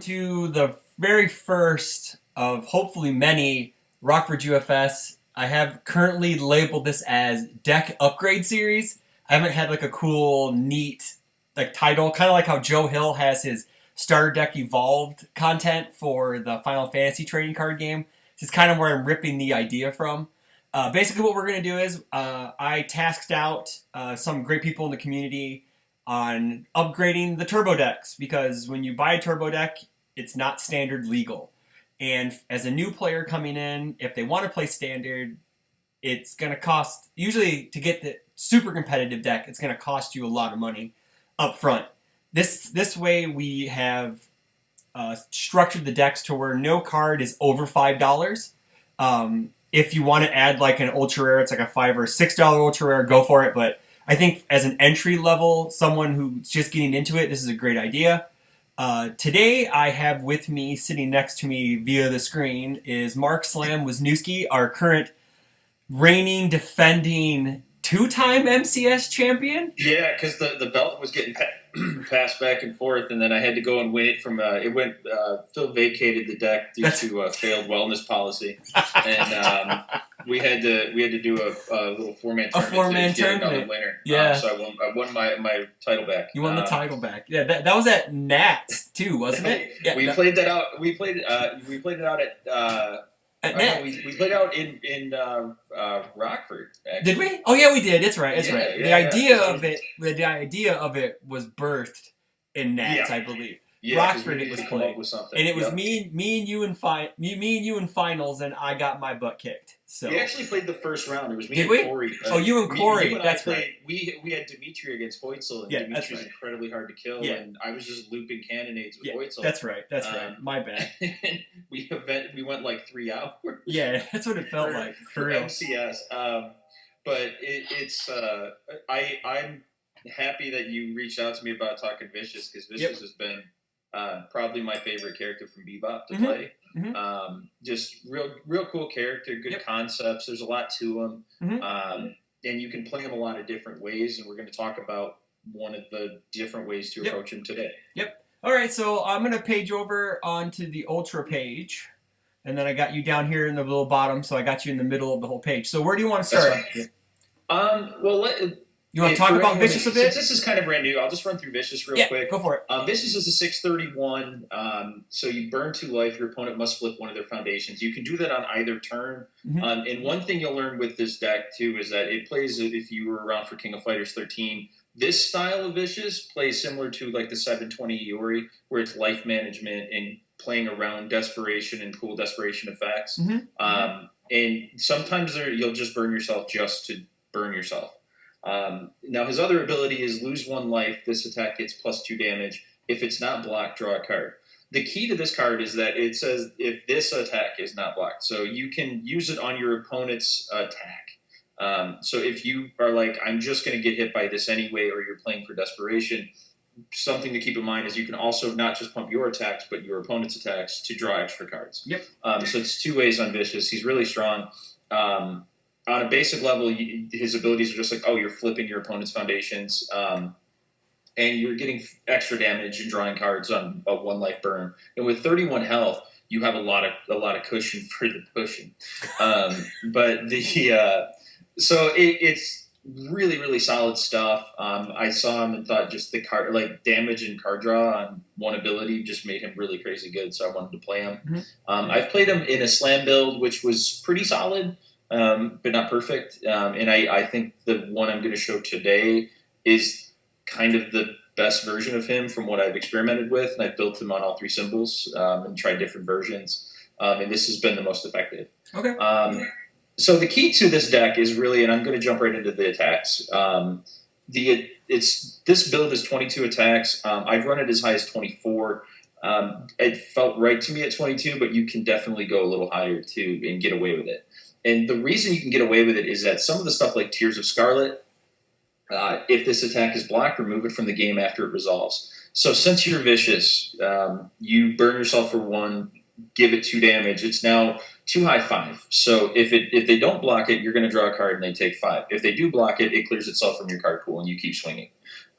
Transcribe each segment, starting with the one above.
to the very first of hopefully many Rockford UFS. I have currently labeled this as Deck Upgrade Series. I haven't had like a cool, neat title, kind of like how Joe Hill has his Starter Deck Evolved content for the Final Fantasy trading card game. This is kind of where I'm ripping the idea from. Basically what we're going to do is I tasked out some great people in the community on upgrading the turbo decks, because when you buy a turbo deck, it's not standard legal. And as a new player coming in, if they want to play standard, it's going to cost, usually to get the super competitive deck, it's going to cost you a lot of money up front. This way we have structured the decks to where no card is over $5. If you want to add like an ultra rare, it's like a $5 or $6 ultra rare, go for it. But I think as an entry level, someone who's just getting into it, this is a great idea. Today I have with me, sitting next to me via the screen, is Marc Wisniewski, our current reigning, defending, two-time MCS champion. Yeah, because the belt was getting passed back and forth, and then I had to go and win it from. Phil vacated the deck due to a failed wellness policy, and we had to do a little four-man tournament. A four-man tournament. Winner. Yeah. So I won my title back. You won the title back. Yeah, that was at Nats too, wasn't it? Yeah, we played that out. We played it out at. We played out in Rockford. Actually. Did we? Oh yeah, we did. It's right. It's yeah, right. Yeah, the idea of it was birthed in Nats, I believe. Yeah, Rockford it was played, and it was yep. me and you in finals, and I got my butt kicked. So we actually played the first round. It was me did and Corey. Oh, you and Corey. You and that's played, right. We had Dimitri against Hoytzel, and Dimitri's incredibly hard to kill. Yeah. And I was just looping cannonades with Hoytzel. That's right. That's right. My bad. we went like 3 hours. Yeah, that's what it felt like for real. MCS. But I'm happy that you reached out to me about talking Vicious, because Vicious has been probably my favorite character from Bebop to play. Mm-hmm. Just real cool character, good concepts. There's a lot to him. Mm-hmm. And you can play him a lot of different ways, and we're going to talk about one of the different ways to approach him today. Yep. All right, so I'm going to page over onto the Ultra page, and then I got you down here in the little bottom, so I got you in the middle of the whole page. So where do you want to start? You want to talk about Vicious a bit? Since this is kind of brand new, I'll just run through Vicious real quick. Go for it. Vicious is a 631, so you burn 2 life. Your opponent must flip one of their foundations. You can do that on either turn. Mm-hmm. And one thing you'll learn with this deck, too, is that it plays, if you were around for King of Fighters 13, this style of Vicious plays similar to like the 720 Iori, where it's life management and playing around desperation and cool desperation effects. Mm-hmm. And sometimes you'll just burn yourself just to burn yourself. Now, his other ability is lose 1 life. This attack gets +2 damage. If it's not blocked, draw a card. The key to this card is that it says if this attack is not blocked. So you can use it on your opponent's attack. So if you are like, I'm just going to get hit by this anyway, or you're playing for desperation, something to keep in mind is you can also not just pump your attacks, but your opponent's attacks to draw extra cards. Yep. So it's 2 ways on Vicious. He's really strong. On a basic level, his abilities are just like, you're flipping your opponent's foundations, and you're getting extra damage and drawing cards on a 1 life burn. And with 31 health, you have a lot of cushion for the pushing. So it's really, really solid stuff. I saw him and thought just the card, like damage and card draw on 1 ability, just made him really crazy good. So I wanted to play him. Mm-hmm. I've played him in a slam build, which was pretty solid. But not perfect. And I think the one I'm going to show today is kind of the best version of him from what I've experimented with. And I've built him on all 3 symbols and tried different versions. And this has been the most effective. Okay. So the key to this deck is really, and I'm going to jump right into the attacks. This build is 22 attacks. I've run it as high as 24. It felt right to me at 22, but you can definitely go a little higher too and get away with it. And the reason you can get away with it is that some of the stuff like Tears of Scarlet, if this attack is blocked, remove it from the game after it resolves. So since you're Vicious, you burn yourself for 1, give it 2 damage. It's now 2 high 5. So if they don't block it, you're going to draw a card and they take 5. If they do block it, it clears itself from your card pool and you keep swinging.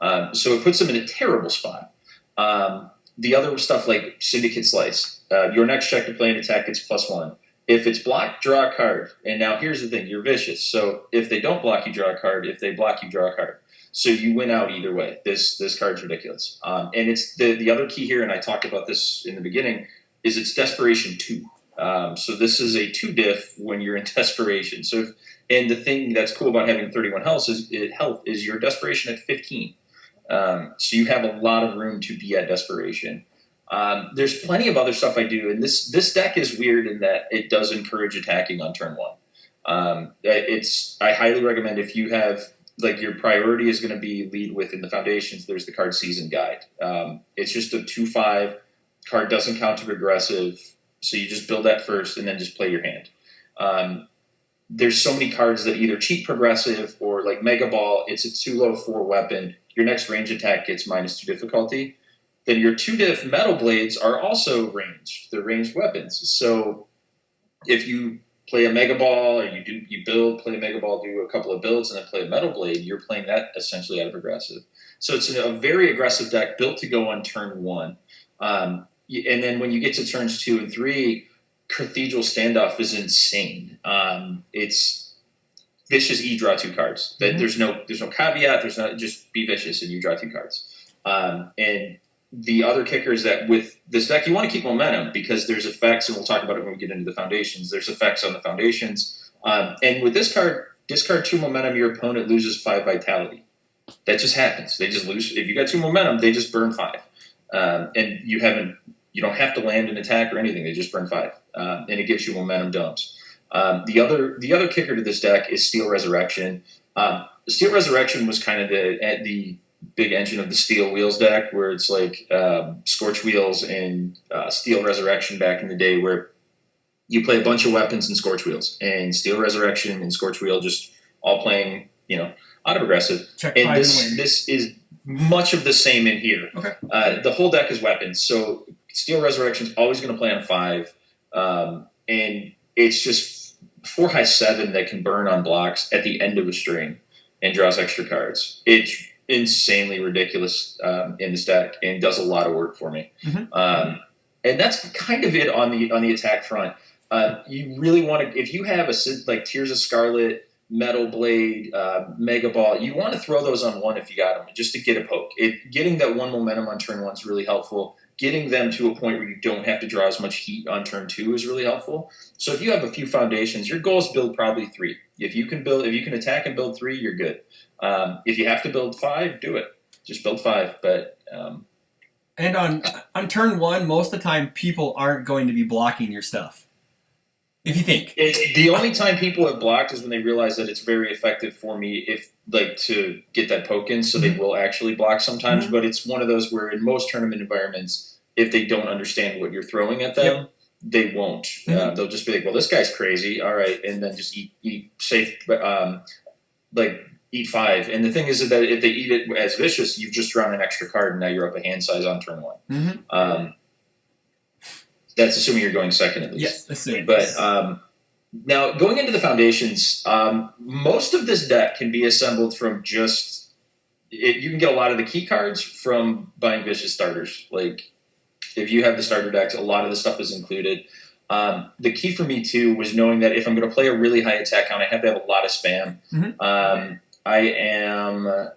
So it puts them in a terrible spot. The other stuff like Syndicate Slice, your next check to play an attack gets +1. If it's blocked, draw a card. And now here's the thing, you're vicious. So if they don't block, you draw a card. If they block, you draw a card. So you win out either way. This card's ridiculous. And it's the other key here, and I talked about this in the beginning, is it's Desperation 2. So this is a 2 diff when you're in Desperation. And the thing that's cool about having 31 health is your Desperation at 15. So you have a lot of room to be at Desperation. There's plenty of other stuff I do, and this deck is weird in that it does encourage attacking on turn 1. I highly recommend if you have, like, your priority is going to be lead with in the foundations, there's the card Season Guide. It's just a 2/5 card, doesn't count to progressive, so you just build that first and then just play your hand. There's so many cards that either cheat progressive or, like Mega Ball, it's a 2/4 weapon. Your next range attack gets -2 difficulty. Then your 2 diff Metal Blades are also ranged. They're ranged weapons. So if you play a Mega Ball, or you play a Mega Ball, do a couple of builds, and then play a Metal Blade, you're playing that essentially out of progressive. So it's a very aggressive deck built to go on turn 1. And then when you get to turns 2 and 3, Cathedral Standoff is insane. It's vicious draw 2 cards. That there's no caveat. There's not, just be vicious and you draw 2 cards. And the other kicker is that with this deck, you want to keep momentum because there's effects, and we'll talk about it when we get into the foundations. There's effects on the foundations. And with this card, discard 2 momentum, your opponent loses 5 vitality. That just happens. They just lose. If you got 2 momentum, they just burn 5. And you don't have to land an attack or anything. They just burn 5. And it gives you momentum dumps. The other kicker to this deck is Steel Resurrection. Steel Resurrection was kind of the big engine of the Steel Wheels deck, where it's like Scorch Wheels and Steel Resurrection back in the day, where you play a bunch of weapons and Scorch Wheels, and Steel Resurrection and Scorch Wheel just all playing, out of aggressive. Check and 5 this and win. this is much of the same in here. Okay. The whole deck is weapons, so Steel Resurrection is always going to play on 5, and it's just 4 high 7 that can burn on blocks at the end of a string and draws extra cards. It's insanely ridiculous in this deck and does a lot of work for me. And that's kind of it on the attack front. You really want to, if you have like Tears of Scarlet, Metal Blade, Mega Ball, you want to throw those on 1 if you got them, just to get a poke. Getting that 1 momentum on turn 1 is really helpful. Getting them to a point where you don't have to draw as much heat on turn 2 is really helpful. So if you have a few foundations, your goal is build probably 3. If you can attack and build 3, you're good. If you have to build 5, do it. Just build 5. But and on turn 1, most of the time people aren't going to be blocking your stuff. If you think the only time people have blocked is when they realize that it's very effective for me to get that poke in, so they will actually block sometimes. But it's one of those where in most tournament environments, if they don't understand what you're throwing at them, they won't. They'll just be like, well, this guy's crazy. All right. And then just eat safe, eat 5. And the thing is that if they eat it as vicious, you've just drawn an extra card and now you're up a hand size on turn 1. That's assuming you're going second at least. Yes, assuming. But now going into the foundations, most of this deck can be assembled from you can get a lot of the key cards from buying vicious starters. Like if you have the starter decks, a lot of the stuff is included. The key for me too was knowing that if I'm going to play a really high attack count, I have to have a lot of spam. I am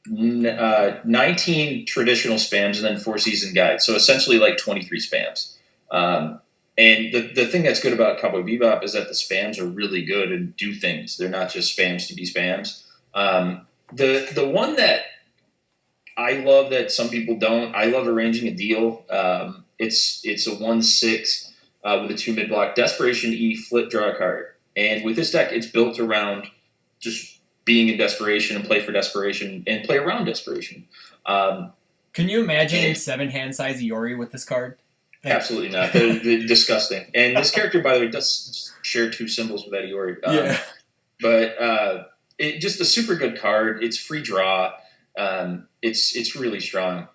19 traditional spams and then 4 season guides. So essentially like 23 spams. And the thing that's good about Cowboy Bebop is that the spams are really good and do things. They're not just spams to be spams. The one that I love that some people don't, I love arranging a deal. It's a 1/6 with a 2 mid block, Desperation E, flip, draw a card. And with this deck, it's built around just being in desperation and play for desperation and play around desperation. Can you imagine 7 hand size Iori with this card? Absolutely not. They're disgusting. And this character, by the way, does share 2 symbols with Iori. But it's just a super good card. It's free draw. It's really strong.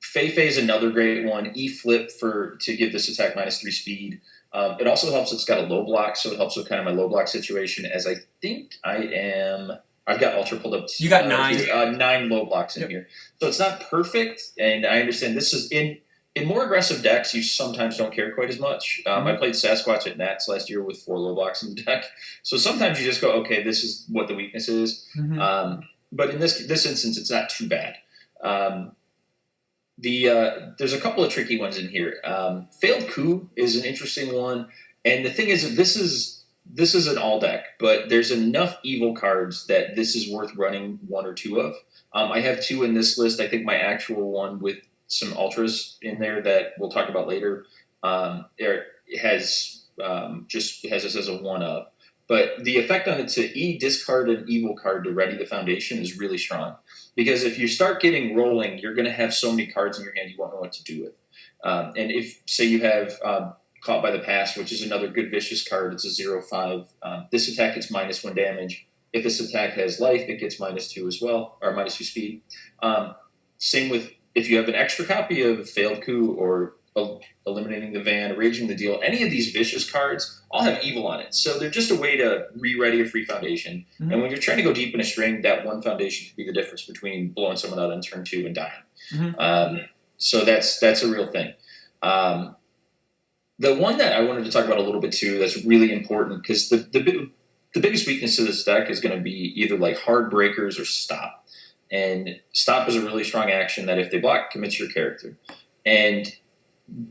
Fei is another great one. E flip to give this attack -3 speed. It also helps. It's got a low block, so it helps with kind of my low block situation. As I think I am I've got Ultra pulled up. You got 9. 9 low blocks in here. So it's not perfect, and I understand this is in more aggressive decks, you sometimes don't care quite as much. I played Sasquatch at Nats last year with 4 low blocks in the deck. So sometimes you just go, okay, this is what the weakness is. But in this instance, it's not too bad. There's a couple of tricky ones in here. Failed Coup is an interesting one. And the thing is that this is an all deck, but there's enough evil cards that this is worth running 1 or 2 of. I have 2 in this list. I think my actual one with some ultras in there that we'll talk about later has this as a 1 of. But the effect on it to discard an evil card to ready the foundation is really strong. Because if you start getting rolling, you're going to have so many cards in your hand you won't know what to do with. And if, say, you have Caught by the Past, which is another good vicious card, it's a 0/5. This attack gets -1 damage. If this attack has life, it gets -2 as well, or -2 speed. Same with if you have an extra copy of Failed Coup or Eliminating the Van, Raging the Deal, any of these vicious cards all have evil on it. So they're just a way to re-ready a free foundation. And when you're trying to go deep in a string, that 1 foundation could be the difference between blowing someone out on turn 2 and dying. So that's a real thing. The one that I wanted to talk about a little bit too that's really important, because the biggest weakness of this deck is going to be either like hard breakers or stop. And stop is a really strong action that if they block, commits your character. And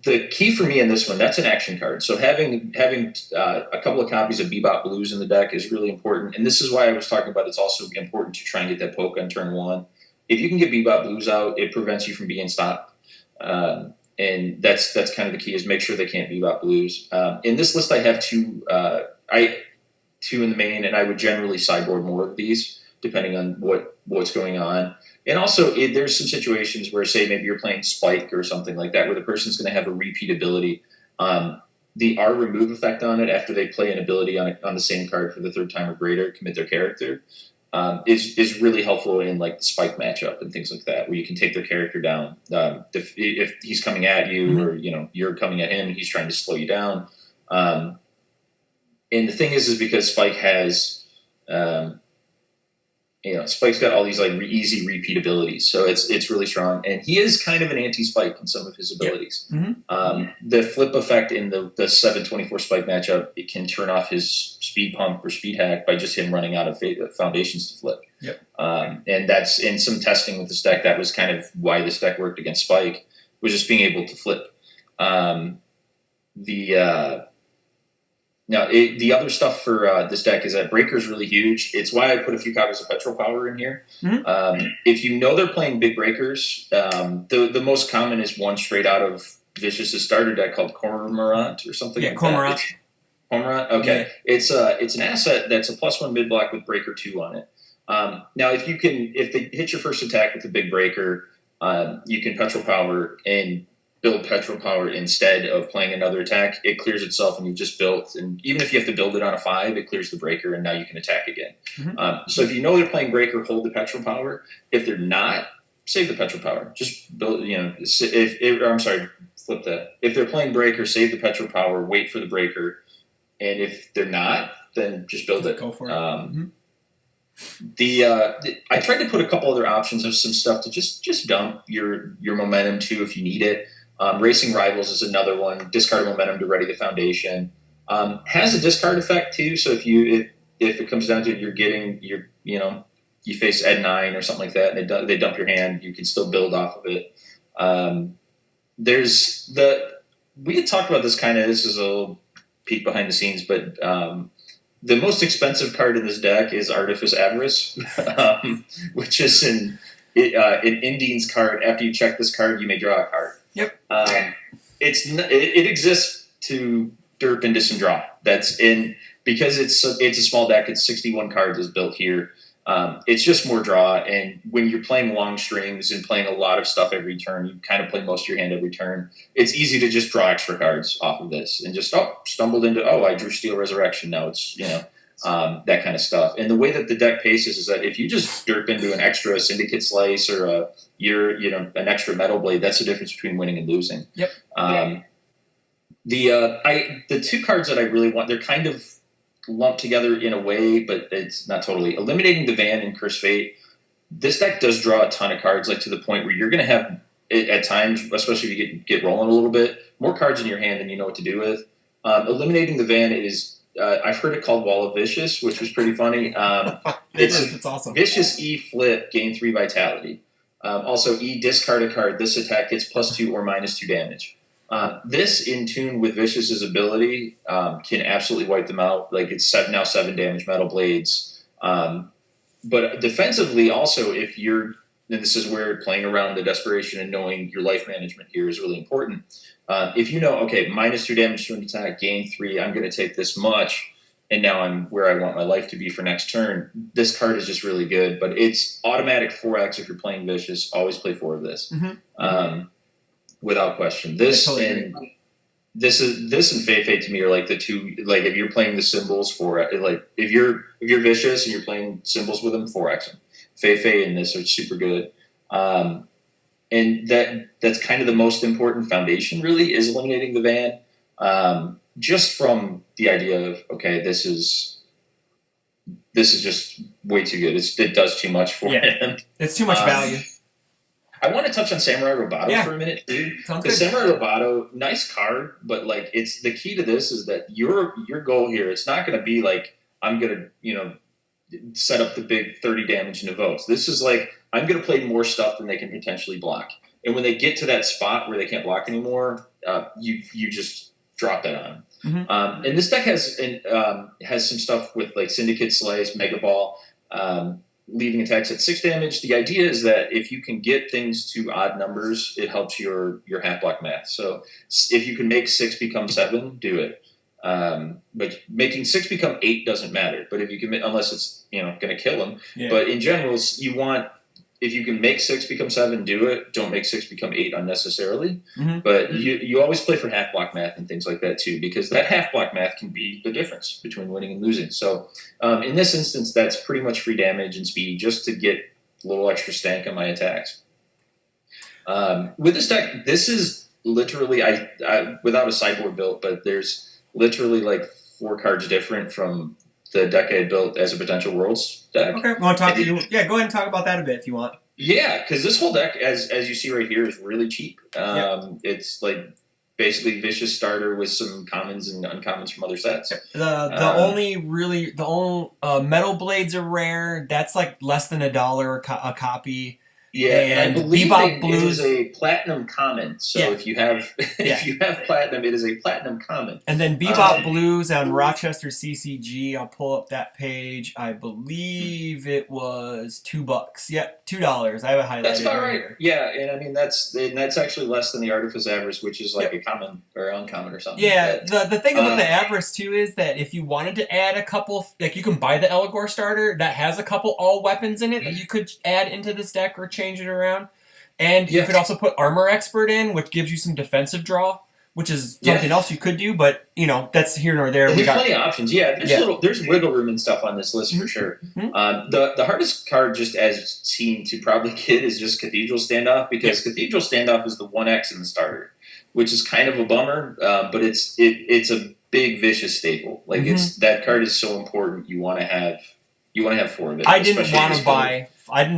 the key for me in this one, that's an action card. So having a couple of copies of Bebop Blues in the deck is really important. And this is why I was talking about it's also important to try and get that poke on turn 1. If you can get Bebop Blues out, it prevents you from being stopped. And that's kind of the key, is make sure they can't Bebop Blues. In this list, I have 2 in the main, and I would generally sideboard more of these depending on what's going on. And also, there's some situations where, say, maybe you're playing Spike or something like that, where the person's going to have a repeatability. The R remove effect on it after they play an ability on the same card for the 3rd time or greater, commit their character, is really helpful in like the Spike matchup and things like that, where you can take their character down. If he's coming at you, or you're coming at him and he's trying to slow you down. And the thing is because Spike has Spike's got all these like easy repeatabilities, so it's really strong, and he is kind of an anti-Spike in some of his abilities. The flip effect in the 7/24 Spike matchup, it can turn off his speed pump or speed hack by just him running out of foundations to flip. And that's in some testing with this deck. That was kind of why this deck worked against Spike, was just being able to flip. Now, the other stuff for this deck is that Breaker is really huge. It's why I put a few copies of Petrol Power in here. If you know they're playing big breakers, the most common is one straight out of Vicious's starter deck called Cormorant or something like Cormorant. that. Cormorant? Okay. Yeah. It's an asset that's a +1 mid-block with Breaker 2 on it. Now, if they hit your first attack with a big breaker, you can Petrol Power and build Petrol Power instead of playing another attack. It clears itself and you've just built. And even if you have to build it on a 5, it clears the breaker and now you can attack again. So if you know they're playing breaker, hold the Petrol Power. If they're not, save the Petrol Power. Just build, flip that. If they're playing breaker, save the Petrol Power, wait for the breaker. And if they're not, then just build it. Go for it. I tried to put a couple other options of some stuff to just dump your momentum to if you need it. Racing Rivals is another one. Discard momentum to ready the foundation. Has a discard effect too. So if it comes down to it, you face Ed 9 or something like that, and they dump your hand, you can still build off of it. We had talked about this this is a little peek behind the scenes, but the most expensive card in this deck is Artifice Avarice, which is an Indian's card. After you check this card, you may draw a card. Yep. It exists to derp into some draw. That's in because it's a small deck. It's 61 cards is built here. It's just more draw, and when you're playing long strings and playing a lot of stuff every turn, you kind of play most of your hand every turn. It's easy to just draw extra cards off of this and just stumbled into I drew Steel Resurrection. Now it's that kind of stuff. And the way that the deck paces is that if you just derp into an extra Syndicate Slice or an extra Metal Blade, that's the difference between winning and losing. Yep. The 2 cards that I really want, they're kind of lumped together in a way, but it's not totally. Eliminating the Van and Curse Fate. This deck does draw a ton of cards, like to the point where you're going to have, at times, especially if you get rolling a little bit, more cards in your hand than you know what to do with. Eliminating the Van is, I've heard it called Wall of Vicious, which was pretty funny. It's awesome. Vicious E flip, gain 3 vitality. Also, E discard a card. This attack gets +2 or -2 damage. This, in tune with Vicious's ability, can absolutely wipe them out. Like, it's now 7 damage Metal Blades. But defensively, also, if you're, and this is where playing around the desperation and knowing your life management here is really important. If you know, okay, -2 damage to an attack, gain 3, I'm going to take this much, and now I'm where I want my life to be for next turn. This card is just really good, but it's automatic 4x if you're playing Vicious. Always play 4 of this, without question. This and Fei Fei to me are like the two. Like if you're playing the symbols for like if you're Vicious and you're playing symbols with them, 4x them. Fei Fei and this are super good. And that's kind of the most important foundation, really, is eliminating the Van. Just from the idea of, okay, this is just way too good. It does too much for him. It's too much value. I want to touch on Samurai Roboto for a minute, too. Because Samurai Roboto, nice card, but like it's the key to this is that your goal here, it's not going to be like I'm going to set up the big 30 damage into votes. This is like I'm going to play more stuff than they can potentially block. And when they get to that spot where they can't block anymore, you just drop that on them. And this deck has some stuff with like Syndicate Slice, Mega Ball, leaving attacks at 6 damage. The idea is that if you can get things to odd numbers, it helps your half block math. So if you can make 6 become 7, do it. But making 6 become 8 doesn't matter. But if you can, unless it's going to kill them. Yeah. But in general, if you can make 6 become 7, do it. Don't make 6 become 8 unnecessarily. But you always play for half block math and things like that too, because that half block math can be the difference between winning and losing. So in this instance, that's pretty much free damage and speed just to get a little extra stank on my attacks. With this deck, this is literally I without a sideboard built, but there's literally like 4 cards different from the deck I had built as a potential Worlds deck. Okay, want to talk to you? Yeah, go ahead and talk about that a bit if you want. Yeah, because this whole deck, as you see right here, is really cheap. It's like basically Vicious starter with some commons and uncommons from other sets. The only Metal Blades are rare. That's like less than $1 a copy. Yeah, and I believe Bebop it is Blues a platinum common. So if you have platinum, it is a platinum common. And then Bebop Blues on RochesterCCG. I'll pull up that page. I believe it was $2. Yep, $2. I have it highlighted. That's about right. Here. Yeah, and I mean that's actually less than the Artifice Avarice, which is like a common or uncommon or something. Yeah, the thing about the Avarice too is that if you wanted to add a couple, like you can buy the Eligor starter that has a couple all weapons in it that you could add into this deck or change it around, and you could also put Armor Expert in, which gives you some defensive draw, which is something else you could do, but that's here nor there. There's plenty of options. Yeah, there's wiggle room and stuff on this list for sure. The hardest card, just as seen to probably get, is just Cathedral Standoff, because Cathedral Standoff is the 1x in the starter, which is kind of a bummer, but it's a big Vicious staple. Like that card is so important. You want to have 4 of it. I did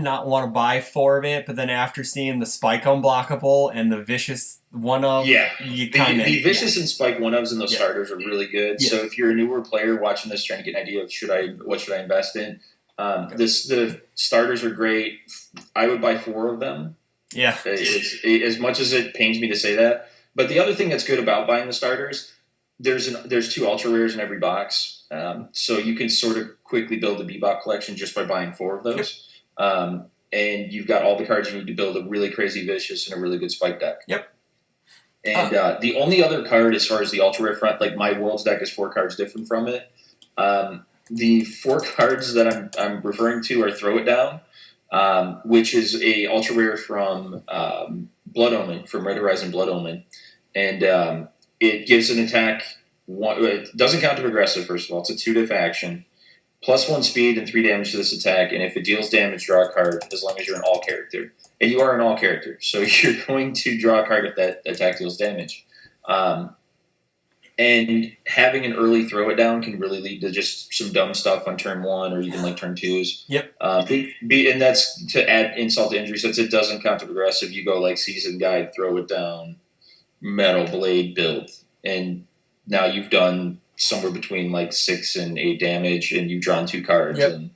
not want to buy 4 of it, but then after seeing the Spike Unblockable and the Vicious one-of, you kind of... The Vicious and Spike one-ofs in those starters are really good. So if you're a newer player watching this, trying to get an idea of what should I invest in, the starters are great. I would buy 4 of them. Yeah. As much as it pains me to say that. But the other thing that's good about buying the starters, there's 2 ultra rares in every box. So you can sort of quickly build a Bebop collection just by buying 4 of those. And you've got all the cards you need to build a really crazy Vicious and a really good Spike deck. Yep. And the only other card as far as the ultra rare front, like my Worlds deck is 4 cards different from it. The 4 cards that I'm referring to are Throw It Down, which is a ultra rare from Blood Omen, from Red Horizon Blood Omen. And it gives an attack. It doesn't count to progressive, first of all. It's a 2-diff action. +1 speed and 3 damage to this attack, and if it deals damage, draw a card, as long as you're an all character. And you are an all character, so you're going to draw a card if that attack deals damage. And having an early throw it down can really lead to just some dumb stuff on turn 1 or even like turn 2s. Yep. And that's to add insult to injury, since it doesn't count to progressive. You go like seasoned guide, throw it down, metal blade build, and now you've done somewhere between like 6 and 8 damage, and you've drawn 2 cards. Yep. And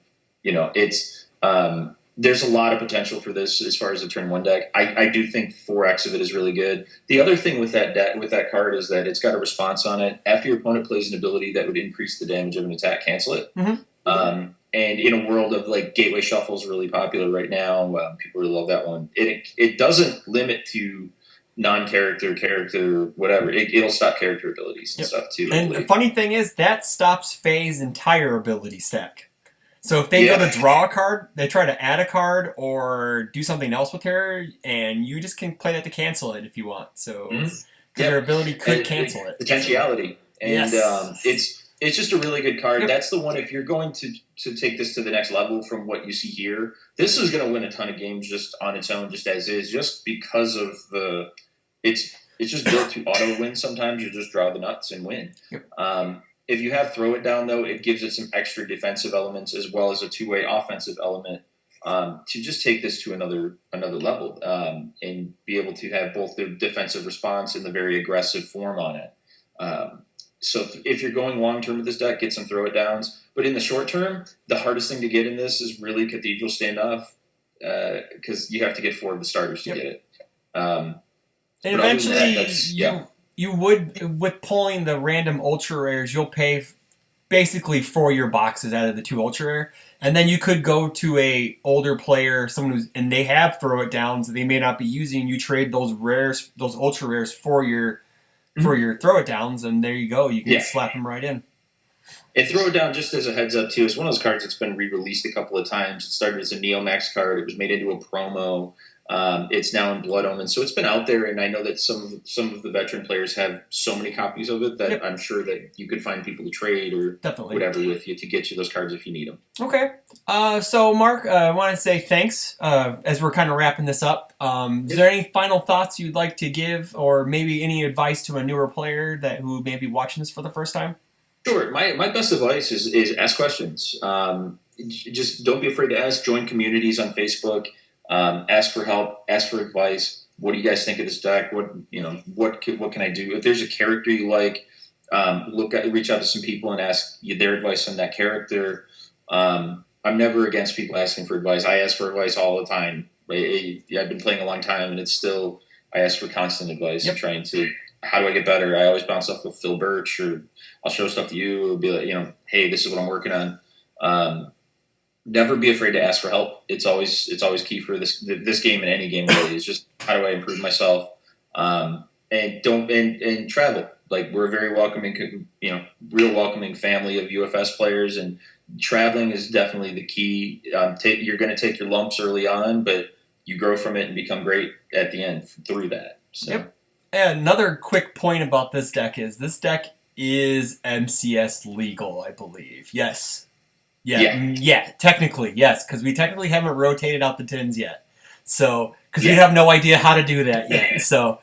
it's there's a lot of potential for this as far as the turn 1 deck. I do think 4x of it is really good. The other thing with that card is that it's got a response on it. After your opponent plays an ability that would increase the damage of an attack, cancel it. Mm-hmm. And in a world of like Gateway Shuffle is really popular right now. People really love that one. It doesn't limit to character, whatever. It'll stop character abilities and stuff too. And the funny thing is that stops Faye's entire ability stack. So if they go to draw a card, they try to add a card or do something else with her, and you just can play that to cancel it if you want. So their ability could cancel it. Potentiality. And it's just a really good card. Yep. That's the one, if you're going to take this to the next level from what you see here, this is going to win a ton of games just on its own, just as is, just because of it's just built to auto win. Sometimes you just draw the nuts and win. Yep. If you have throw it down, though, it gives it some extra defensive elements as well as a two-way offensive element to just take this to another level and be able to have both the defensive response and the very aggressive form on it. So if you're going long-term with this deck, get some throw it downs. But in the short term, the hardest thing to get in this is really Cathedral Standoff because you have to get 4 of the starters to get it. And eventually, you would, with pulling the random ultra rares, you'll pay basically for your boxes out of the 2 ultra rare, and then you could go to a older player, someone and they have throw it downs that they may not be using. You trade those rares, those ultra rares for your throw it downs, and there you go. You can slap them right in. And throw it down, just as a heads up too, is one of those cards that's been re-released a couple of times. It started as a Neomax card. It was made into a promo. It's now in Blood Omen, so it's been out there, and I know that some of the veteran players have so many copies of it that I'm sure that you could find people to trade or whatever with you to get you those cards if you need them. Okay. So, Mark, I want to say thanks as we're kind of wrapping this up. Is there any final thoughts you'd like to give, or maybe any advice to a newer player who may be watching this for the first time? Sure. My best advice is ask questions. Just don't be afraid to ask. Join communities on Facebook. Ask for help, ask for advice. What do you guys think of this deck? What can I do? If there's a character you like, reach out to some people and ask their advice on that character. I'm never against people asking for advice. I ask for advice all the time. I've been playing a long time, and I ask for constant advice. Trying to, how do I get better? I always bounce off with Phil Birch, or I'll show stuff to you, or be like, hey, this is what I'm working on. Never be afraid to ask for help. It's always key for this game and any game really. Is just, how do I improve myself? And travel. Like, we're a very welcoming, real welcoming family of UFS players, and traveling is definitely the key. You're going to take your lumps early on, but you grow from it and become great at the end through that. So. Yep. And another quick point about this deck is MCS legal, I believe. Yes. Yeah, technically, yes, because we technically haven't rotated out the tins yet. So, because we have no idea how to do that yet. So,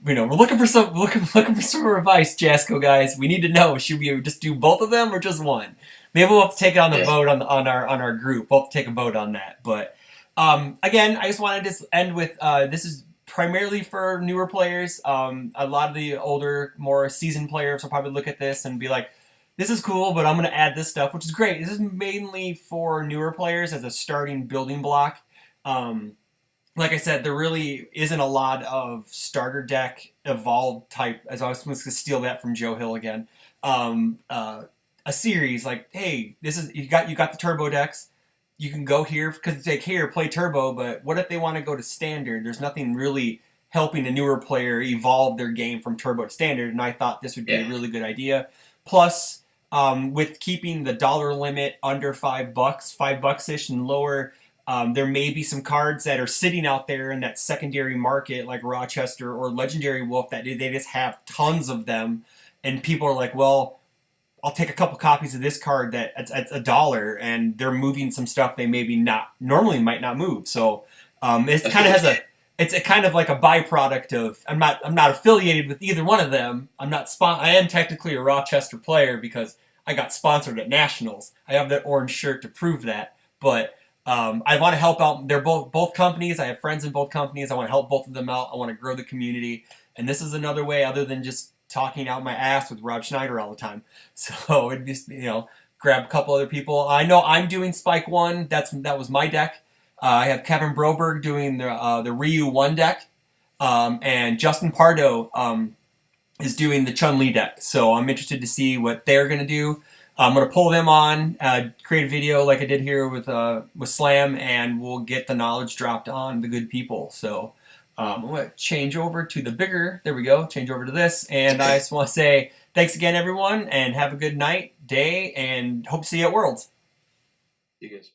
we're looking for some advice, Jasco guys. We need to know, should we just do both of them or just one? Maybe we'll have to take it on the vote on our group. We'll have to take a vote on that. But again, I just wanted to end with this is primarily for newer players. A lot of the older, more seasoned players will probably look at this and be like, this is cool, but I'm going to add this stuff, which is great. This is mainly for newer players as a starting building block. Like I said, there really isn't a lot of starter deck evolved type, as I was going to steal that from Joe Hill again. A series like, hey, this is you got the turbo decks. You can go here because it's like, here, play turbo, but what if they want to go to standard? There's nothing really helping a newer player evolve their game from turbo to standard, and I thought this would be a really good idea. Plus, with keeping the dollar limit under $5, $5-ish and lower, there may be some cards that are sitting out there in that secondary market, like Rochester or Legendary Wolf, that they just have tons of them, and people are like, well, I'll take a couple copies of this card that's $1, and they're moving some stuff they maybe not normally might not move. So it kind of has it's a kind of like a byproduct of I'm not affiliated with either one of them. I am technically a Rochester player because I got sponsored at Nationals. I have that orange shirt to prove that. But I want to help out. They're both companies. I have friends in both companies. I want to help both of them out. I want to grow the community. And this is another way other than just talking out my ass with Rob Schneider all the time. So it'd be, grab a couple other people. I know I'm doing Spike 1. That was my deck. I have Kevin Broberg doing the Ryu 1 deck. And Justin Pardo is doing the Chun-Li deck. So I'm interested to see what they're going to do. I'm going to pull them on, create a video like I did here with Slam, and we'll get the knowledge dropped on the good people. So I'm going to change over to the bigger, there we go, change over to this. And I just want to say thanks again, everyone, and have a good night, day, and hope to see you at Worlds. You guys.